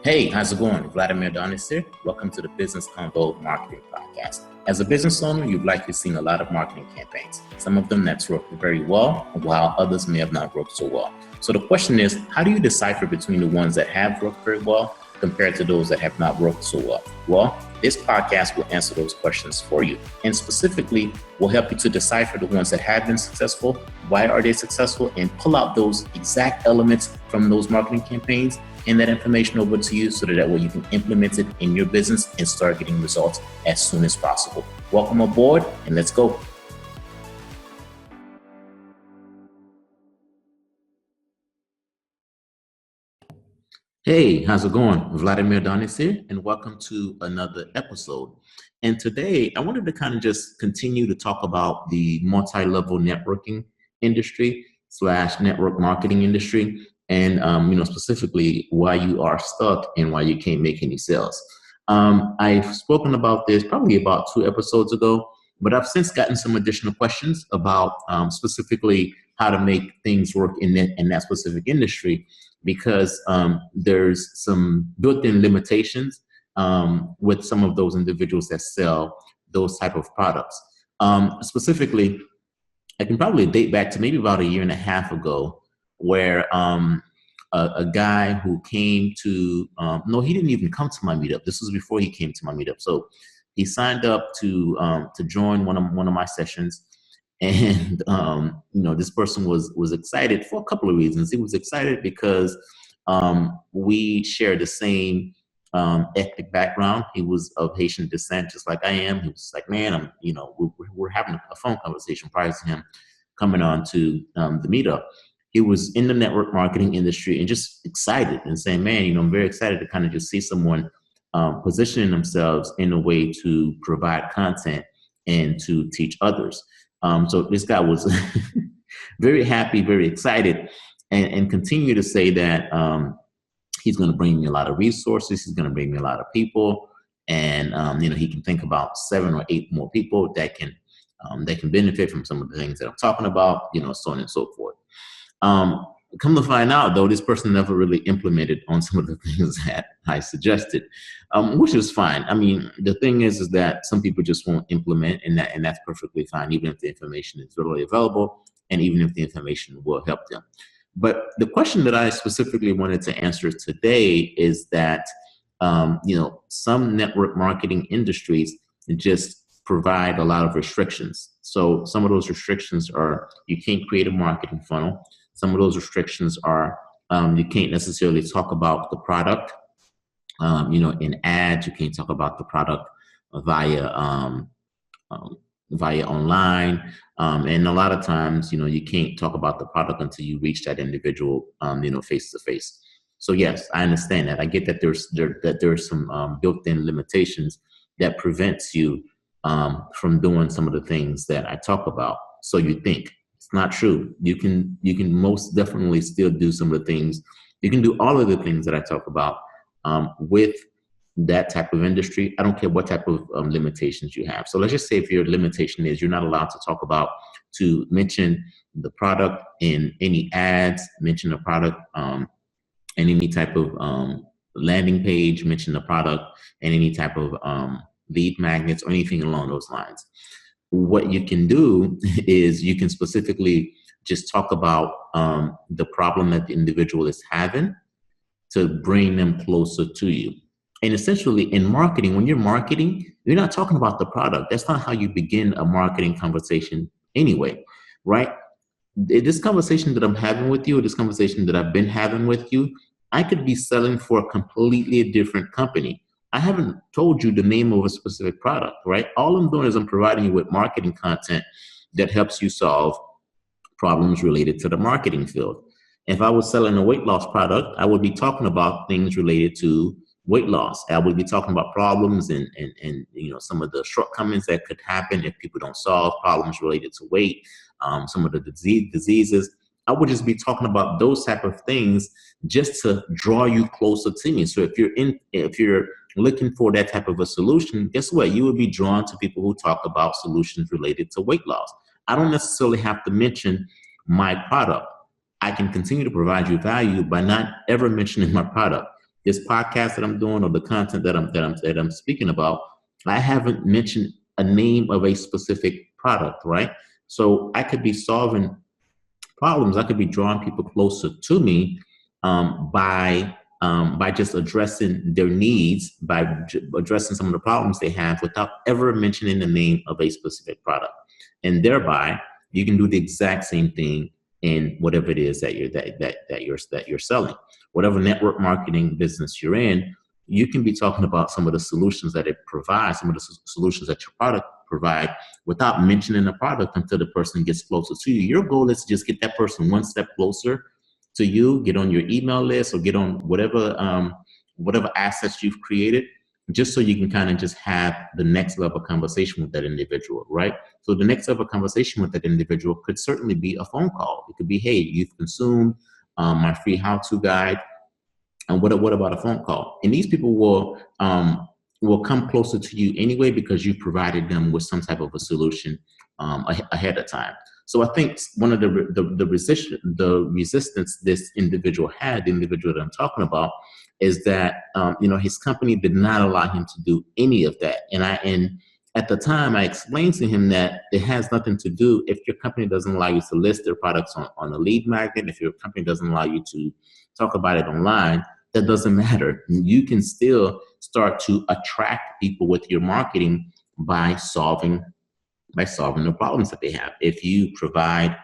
Hey, how's it going? Vladimir Donis here. Welcome to the Business Combo Marketing Podcast. As a business owner, you've likely seen a lot of marketing campaigns, some of them that's worked very well, while others may have not worked so well. So the question is, how do you decipher between the ones that have worked very well compared to those that have not worked so well? Well, this podcast will answer those questions for you, and specifically will help you to decipher the ones that have been successful, why are they successful, and pull out those exact elements from those marketing campaigns and that information over to you so that way you can implement it in your business and start getting results as soon as possible. Welcome aboard, and let's go. Hey, how's it going? Vladimir Donis here, and welcome to another episode. And today, I wanted to kind of just continue to talk about the multi-level networking industry / network marketing industry, and specifically why you are stuck and why you can't make any sales. I've spoken about this probably about 2 episodes ago, but I've since gotten some additional questions about specifically how to make things work in that specific industry, because there's some built-in limitations with some of those individuals that sell those type of products. Specifically, I can probably date back to maybe about 1.5 years ago, where a guy who came to, no, he didn't even come to my meetup. This was before he came to my meetup. So he signed up to join one of my sessions. And, this person was excited for a couple of reasons. He was excited because we share the same ethnic background. He was of Haitian descent, just like I am. He was like, man, we're having a phone conversation prior to him coming on to the meetup. He was in the network marketing industry and just excited and saying, man, I'm very excited to kind of just see someone positioning themselves in a way to provide content and to teach others. So this guy was very happy, very excited, and continue to say that he's going to bring me a lot of resources. He's going to bring me a lot of people, and he can think about 7 or 8 more people that can benefit from some of the things that I'm talking about, so on and so forth. Come to find out, though, this person never really implemented on some of the things that I suggested, which is fine. I mean, the thing is that some people just won't implement, and that's perfectly fine, even if the information is readily available and even if the information will help them. But the question that I specifically wanted to answer today is that, some network marketing industries just provide a lot of restrictions. So some of those restrictions are you can't create a marketing funnel. Some of those restrictions are you can't necessarily talk about the product, in ads. You can't talk about the product via online, and a lot of times, you can't talk about the product until you reach that individual, face to face. So yes, I understand that. I get that there's some built-in limitations that prevents you from doing some of the things that I talk about. So you think. It's not true. You can most definitely still do some of the things. You can do all of the things that I talk about with that type of industry. I don't care what type of limitations you have. So let's just say if your limitation is you're not allowed to mention the product in any ads, mention the product in any type of landing page, mention the product in any type of lead magnets or anything along those lines. What you can do is you can specifically just talk about the problem that the individual is having to bring them closer to you. And essentially in marketing, when you're marketing, you're not talking about the product. That's not how you begin a marketing conversation anyway, right? This conversation that I'm having with you, or this conversation that I've been having with you, I could be selling for a completely different company. I haven't told you the name of a specific product, right? All I'm doing is I'm providing you with marketing content that helps you solve problems related to the marketing field. If I was selling a weight loss product, I would be talking about things related to weight loss. I would be talking about problems and some of the shortcomings that could happen if people don't solve problems related to weight, some of the diseases. I would just be talking about those type of things just to draw you closer to me. So if you're looking for that type of a solution, guess what? You would be drawn to people who talk about solutions related to weight loss. I don't necessarily have to mention my product. I can continue to provide you value by not ever mentioning my product. this podcast that I'm doing or the content that I'm speaking about, I haven't mentioned a name of a specific product, right? So I could be solving problems. I could be drawing people closer to me by just addressing their needs, by addressing some of the problems they have without ever mentioning the name of a specific product. And thereby, you can do the exact same thing in whatever it is that you're selling. Whatever network marketing business you're in, you can be talking about some of the solutions that it provides, some of the solutions that your product provide without mentioning the product until the person gets closer to you. Your goal is to just get that person one step closer to you, get on your email list or get on whatever assets you've created, just so you can kind of just have the next level conversation with that individual, right? So the next level conversation with that individual could certainly be a phone call. It could be, hey, you've consumed my free how-to guide. And what about a phone call? And these people will come closer to you anyway because you've provided them with some type of a solution ahead of time. So I think one of the resistance this individual had, the individual that I'm talking about, is that his company did not allow him to do any of that. And at the time, I explained to him that it has nothing to do if your company doesn't allow you to list their products on a lead magnet, if your company doesn't allow you to talk about it online. That doesn't matter. You can still start to attract people with your marketing by solving the problems that they have. If you provide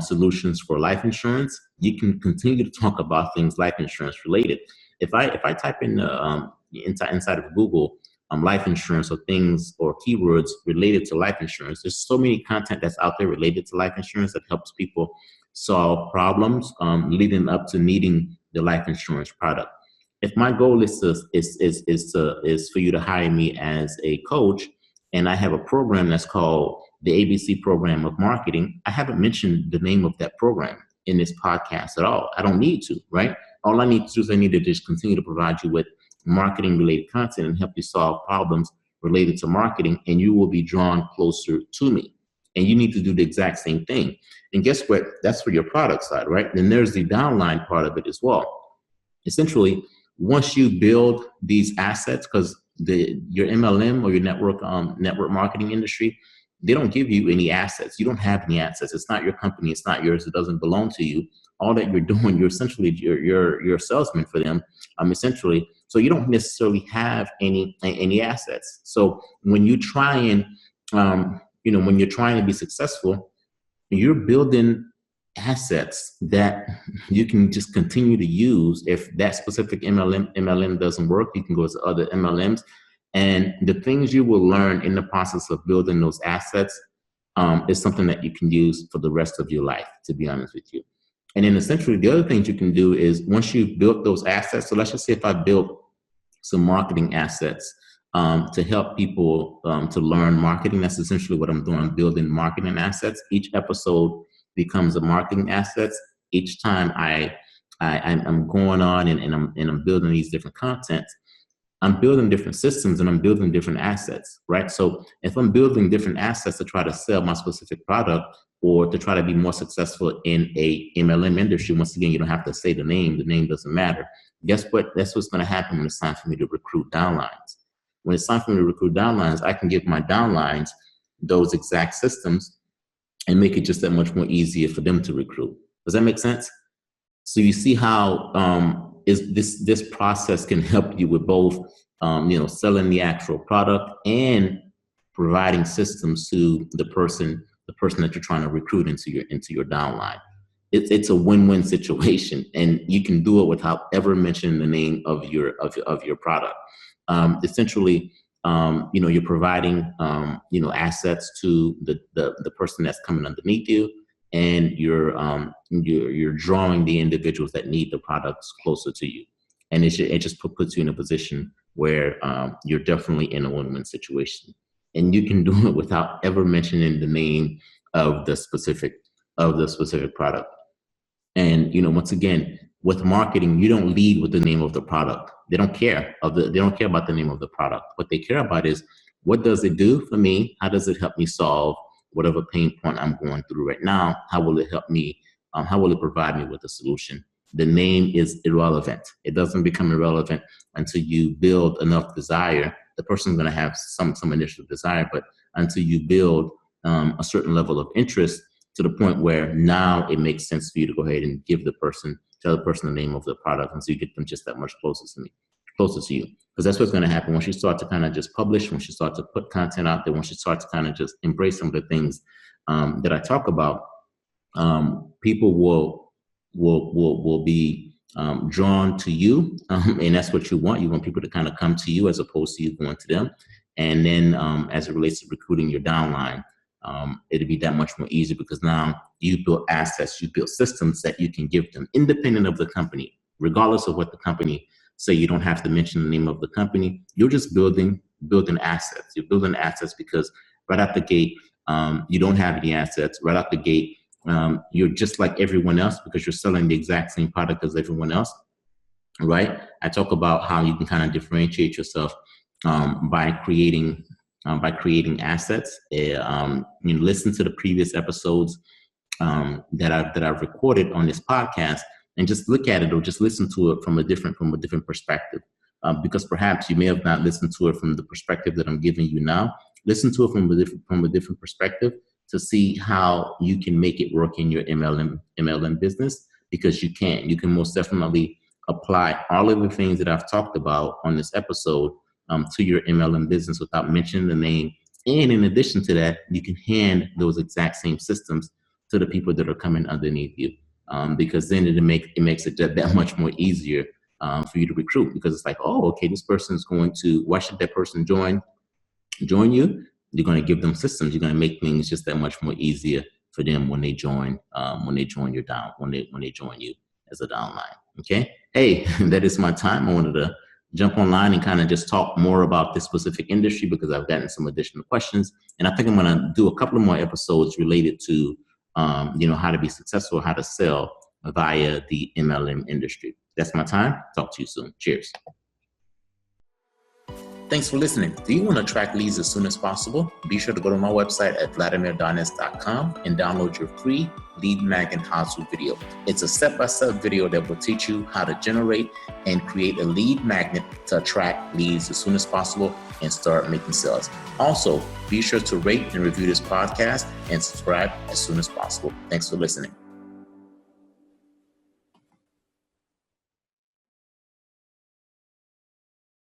solutions for life insurance, you can continue to talk about things life insurance related. If I type in inside of Google life insurance or things or keywords related to life insurance, there's so many content that's out there related to life insurance that helps people solve problems leading up to needing the life insurance product. If my goal is for you to hire me as a coach, and I have a program that's called the ABC Program of Marketing, I haven't mentioned the name of that program in this podcast at all. I don't need to, right? All I need to do is I need to just continue to provide you with marketing related content and help you solve problems related to marketing, and you will be drawn closer to me. And you need to do the exact same thing. And guess what? That's for your product side, right? Then there's the downline part of it as well. Essentially, once you build these assets, because your MLM or your network marketing industry, they don't give you any assets. You don't have any assets. It's not your company. It's not yours. It doesn't belong to you. All that you're doing, you're essentially you're a salesman for them. Essentially, so you don't necessarily have any assets. So when you try and when you're trying to be successful, you're building assets that you can just continue to use. If that specific MLM doesn't work, you can go to other MLMs. And the things you will learn in the process of building those assets is something that you can use for the rest of your life, to be honest with you. And then essentially the other things you can do is once you've built those assets, so let's just say if I built some marketing assets to help people to learn marketing, that's essentially what I'm doing. I'm building marketing assets. Each episode becomes a marketing assets. Each time I'm going on and I'm building these different contents, I'm building different systems and I'm building different assets, right? So if I'm building different assets to try to sell my specific product or to try to be more successful in a MLM industry, once again, you don't have to say the name doesn't matter. Guess what? That's what's going to happen when it's time for me to recruit downlines. When it's time for me to recruit downlines, I can give my downlines those exact systems and make it just that much more easier for them to recruit. Does that make sense? So you see how is this process can help you with both selling the actual product and providing systems to the person that you're trying to recruit into your downline. It's a win-win situation, and you can do it without ever mentioning the name of your product. Essentially, you're providing assets to the person that's coming underneath you, and you're drawing the individuals that need the products closer to you, and it just puts you in a position where you're definitely in a win-win situation, and you can do it without ever mentioning the name of the specific product. And once again, with marketing, you don't lead with the name of the product. They don't care about the name of the product. What they care about is, what does it do for me? How does it help me solve whatever pain point I'm going through right now? How will it help me? How will it provide me with a solution the name is irrelevant. It doesn't become irrelevant until you build enough desire. The person's going to have some initial desire, but until you build a certain level of interest to the point where now it makes sense for you to go ahead and tell the person the name of the product, and so you get them just that much closer to you. Because that's what's going to happen once you start to kind of just publish, once you start to put content out there, once you start to kind of just embrace some of the things that I talk about. People will be drawn to you, and that's what you want. You want people to kind of come to you as opposed to you going to them. And then as it relates to recruiting your downline, it'll be that much more easy because now you build assets, you build systems that you can give them independent of the company, regardless of what the company say. You don't have to mention the name of the company. You're just building assets. You're building assets because right out the gate, you don't have any assets. Right out the gate, you're just like everyone else because you're selling the exact same product as everyone else, right? I talk about how you can kind of differentiate yourself by creating assets. Listen to the previous episodes that I've recorded on this podcast, and just look at it or just listen to it from a different perspective. Because perhaps you may have not listened to it from the perspective that I'm giving you now. Listen to it from a different perspective to see how you can make it work in your MLM business, because you can most definitely apply all of the things that I've talked about on this episode to your MLM business without mentioning the name. And in addition to that, you can hand those exact same systems to the people that are coming underneath you, because then it makes it that much more easier for you to recruit, because it's like, oh, okay, this person is going to, why should that person join you? You're going to give them systems. You're going to make things just that much more easier for them when they join when they join you as a downline. Okay. Hey, that is my time. I wanted to jump online and kind of just talk more about this specific industry because I've gotten some additional questions, and I think I'm going to do a couple of more episodes related to how to be successful, how to sell via the MLM industry. That's my time. Talk to you soon. Cheers. Thanks for listening. Do you want to attract leads as soon as possible? Be sure to go to my website at vladimirdonis.com and download your free lead magnet how-to video. It's a step-by-step video that will teach you how to generate and create a lead magnet to attract leads as soon as possible and start making sales. Also, be sure to rate and review this podcast and subscribe as soon as possible. Thanks for listening.